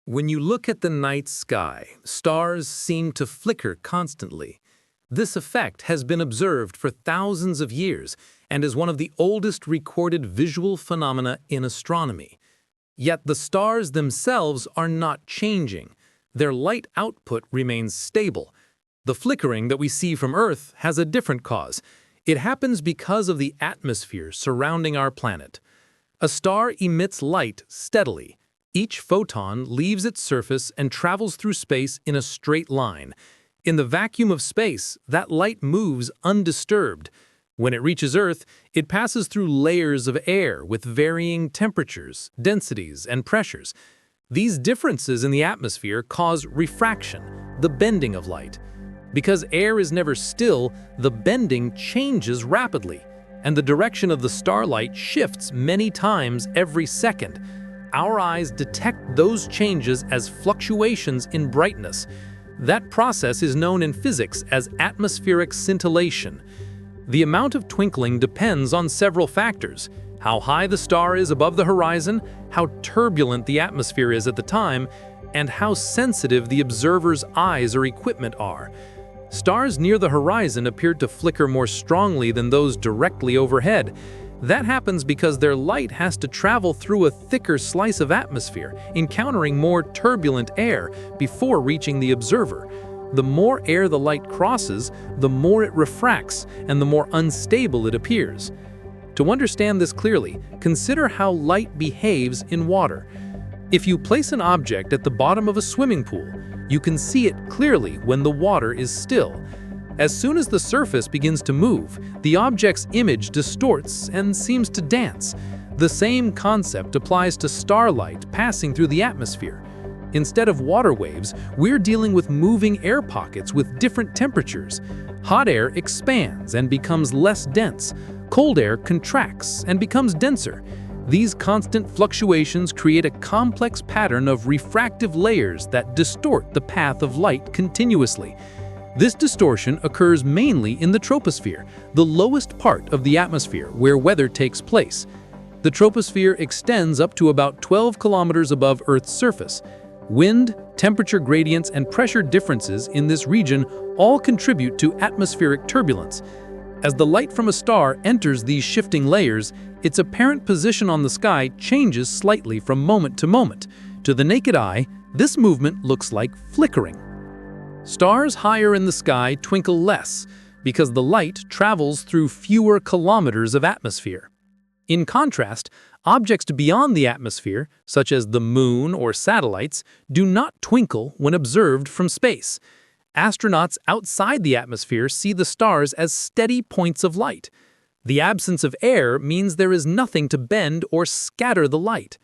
When you look at the night sky, stars seem to flicker constantly. This effect has been observed for thousands of years and is one of the oldest recorded visual phenomena in astronomy. Yet the stars themselves are not changing. Their light output remains stable. The flickering that we see from Earth has a different cause. It happens because of the atmosphere surrounding our planet. A star emits light steadily. Each photon leaves its surface and travels through space in a straight line. In the vacuum of space, that light moves undisturbed. When it reaches Earth, it passes through layers of air with varying temperatures, densities, and pressures. These differences in the atmosphere cause refraction, the bending of light. Because air is never still, the bending changes rapidly, and the direction of the starlight shifts many times every second. Our eyes detect those changes as fluctuations in brightness. That process is known in physics as atmospheric scintillation. The amount of twinkling depends on several factors: how high the star is above the horizon, how turbulent the atmosphere is at the time, and how sensitive the observer's eyes or equipment are. Stars near the horizon appear to flicker more strongly than those directly overhead. That happens because their light has to travel through a thicker slice of atmosphere, encountering more turbulent air before reaching the observer. The more air the light crosses, the more it refracts and the more unstable it appears. To understand this clearly, consider how light behaves in water. If you place an object at the bottom of a swimming pool, you can see it clearly when the water is still. As soon as the surface begins to move, the object's image distorts and seems to dance. The same concept applies to starlight passing through the atmosphere. Instead of water waves, we're dealing with moving air pockets with different temperatures. Hot air expands and becomes less dense. Cold air contracts and becomes denser. These constant fluctuations create a complex pattern of refractive layers that distort the path of light continuously. This distortion occurs mainly in the troposphere, the lowest part of the atmosphere where weather takes place. The troposphere extends up to about 12 kilometers above Earth's surface. Wind, temperature gradients, and pressure differences in this region all contribute to atmospheric turbulence. As the light from a star enters these shifting layers, its apparent position on the sky changes slightly from moment to moment. To the naked eye, this movement looks like flickering. Stars higher in the sky twinkle less because the light travels through fewer kilometers of atmosphere. In contrast, objects beyond the atmosphere, such as the moon or satellites, do not twinkle when observed from space. Astronauts outside the atmosphere see the stars as steady points of light. The absence of air means there is nothing to bend or scatter the light.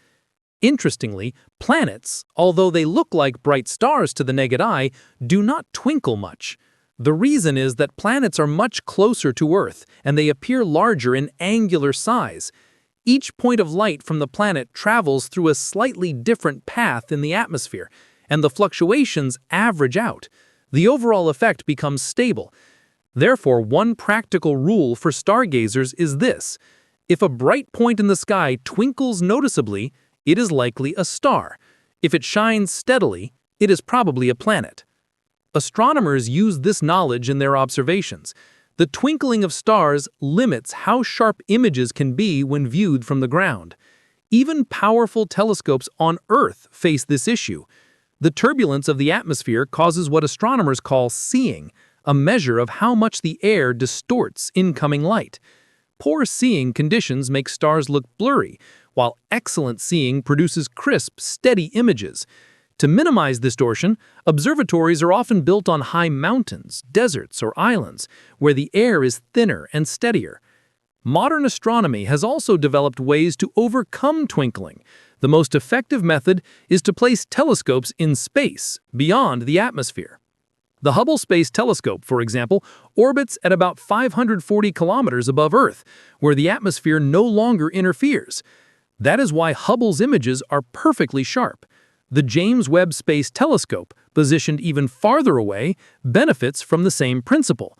Interestingly, planets, although they look like bright stars to the naked eye, do not twinkle much. The reason is that planets are much closer to Earth, and they appear larger in angular size. Each point of light from the planet travels through a slightly different path in the atmosphere, and the fluctuations average out. The overall effect becomes stable. Therefore, one practical rule for stargazers is this: if a bright point in the sky twinkles noticeably, it is likely a star. If it shines steadily, it is probably a planet. Astronomers use this knowledge in their observations. The twinkling of stars limits how sharp images can be when viewed from the ground. Even powerful telescopes on Earth face this issue. The turbulence of the atmosphere causes what astronomers call seeing, a measure of how much the air distorts incoming light. Poor seeing conditions make stars look blurry, while excellent seeing produces crisp, steady images. To minimize distortion, observatories are often built on high mountains, deserts, or islands, where the air is thinner and steadier. Modern astronomy has also developed ways to overcome twinkling. The most effective method is to place telescopes in space, beyond the atmosphere. The Hubble Space Telescope, for example, orbits at about 540 kilometers above Earth, where the atmosphere no longer interferes. That is why Hubble's images are perfectly sharp. The James Webb Space Telescope, positioned even farther away, benefits from the same principle.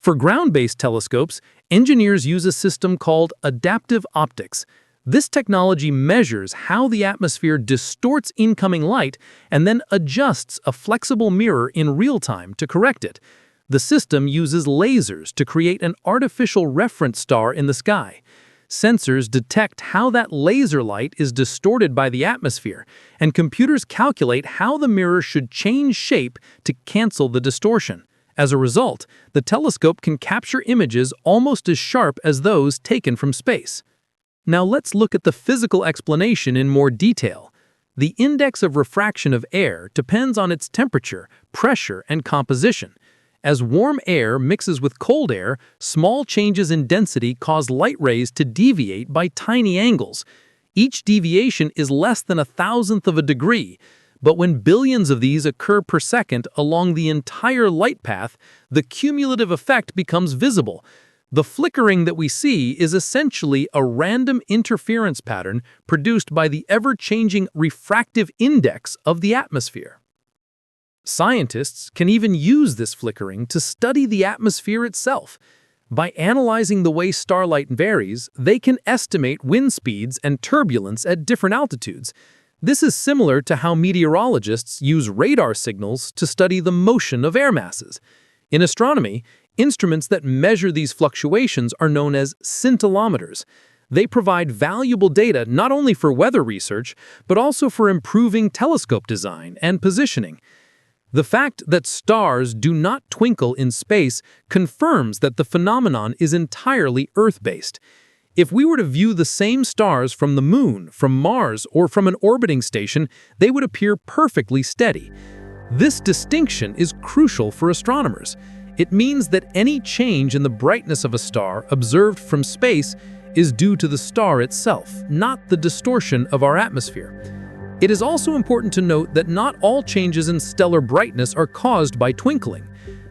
For ground-based telescopes, engineers use a system called adaptive optics. This technology measures how the atmosphere distorts incoming light and then adjusts a flexible mirror in real time to correct it. The system uses lasers to create an artificial reference star in the sky. Sensors detect how that laser light is distorted by the atmosphere, and computers calculate how the mirror should change shape to cancel the distortion. As a result, the telescope can capture images almost as sharp as those taken from space. Now let's look at the physical explanation in more detail. The index of refraction of air depends on its temperature, pressure, and composition. As warm air mixes with cold air, small changes in density cause light rays to deviate by tiny angles. Each deviation is less than 1/1000th of a degree, but when billions of these occur per second along the entire light path, the cumulative effect becomes visible. The flickering that we see is essentially a random interference pattern produced by the ever-changing refractive index of the atmosphere. Scientists can even use this flickering to study the atmosphere itself. By analyzing the way starlight varies, they can estimate wind speeds and turbulence at different altitudes. This is similar to how meteorologists use radar signals to study the motion of air masses. In astronomy, instruments that measure these fluctuations are known as scintillometers. They provide valuable data not only for weather research, but also for improving telescope design and positioning. The fact that stars do not twinkle in space confirms that the phenomenon is entirely Earth-based. If we were to view the same stars from the Moon, from Mars, or from an orbiting station, they would appear perfectly steady. This distinction is crucial for astronomers. It means that any change in the brightness of a star observed from space is due to the star itself, not the distortion of our atmosphere. It is also important to note that not all changes in stellar brightness are caused by twinkling.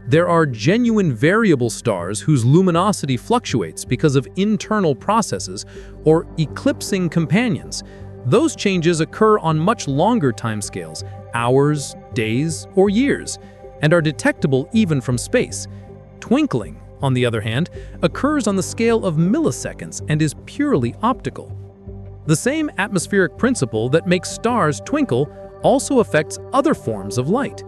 There are genuine variable stars whose luminosity fluctuates because of internal processes or eclipsing companions. Those changes occur on much longer timescales, hours, days, or years, and are detectable even from space. Twinkling, on the other hand, occurs on the scale of milliseconds and is purely optical. The same atmospheric principle that makes stars twinkle also affects other forms of light.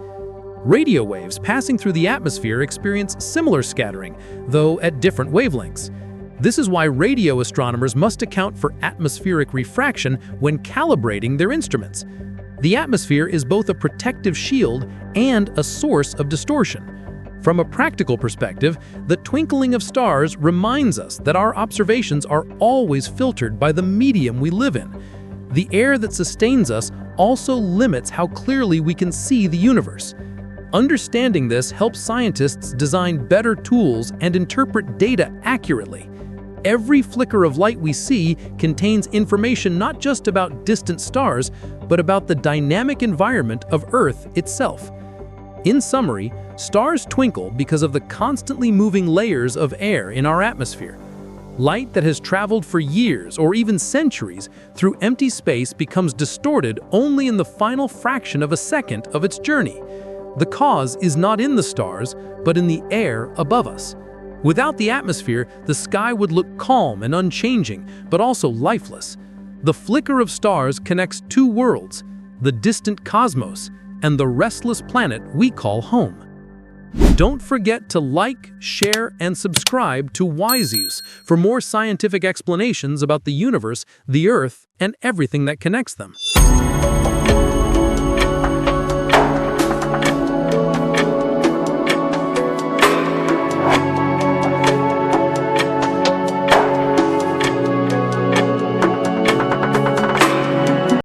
Radio waves passing through the atmosphere experience similar scattering, though at different wavelengths. This is why radio astronomers must account for atmospheric refraction when calibrating their instruments. The atmosphere is both a protective shield and a source of distortion. From a practical perspective, the twinkling of stars reminds us that our observations are always filtered by the medium we live in. The air that sustains us also limits how clearly we can see the universe. Understanding this helps scientists design better tools and interpret data accurately. Every flicker of light we see contains information not just about distant stars, but about the dynamic environment of Earth itself. In summary, stars twinkle because of the constantly moving layers of air in our atmosphere. Light that has traveled for years or even centuries through empty space becomes distorted only in the final fraction of a second of its journey. The cause is not in the stars, but in the air above us. Without the atmosphere, the sky would look calm and unchanging, but also lifeless. The flicker of stars connects two worlds, the distant cosmos and the restless planet we call home. Don't forget to like, share, and subscribe to WiseUse for more scientific explanations about the universe, the Earth, and everything that connects them.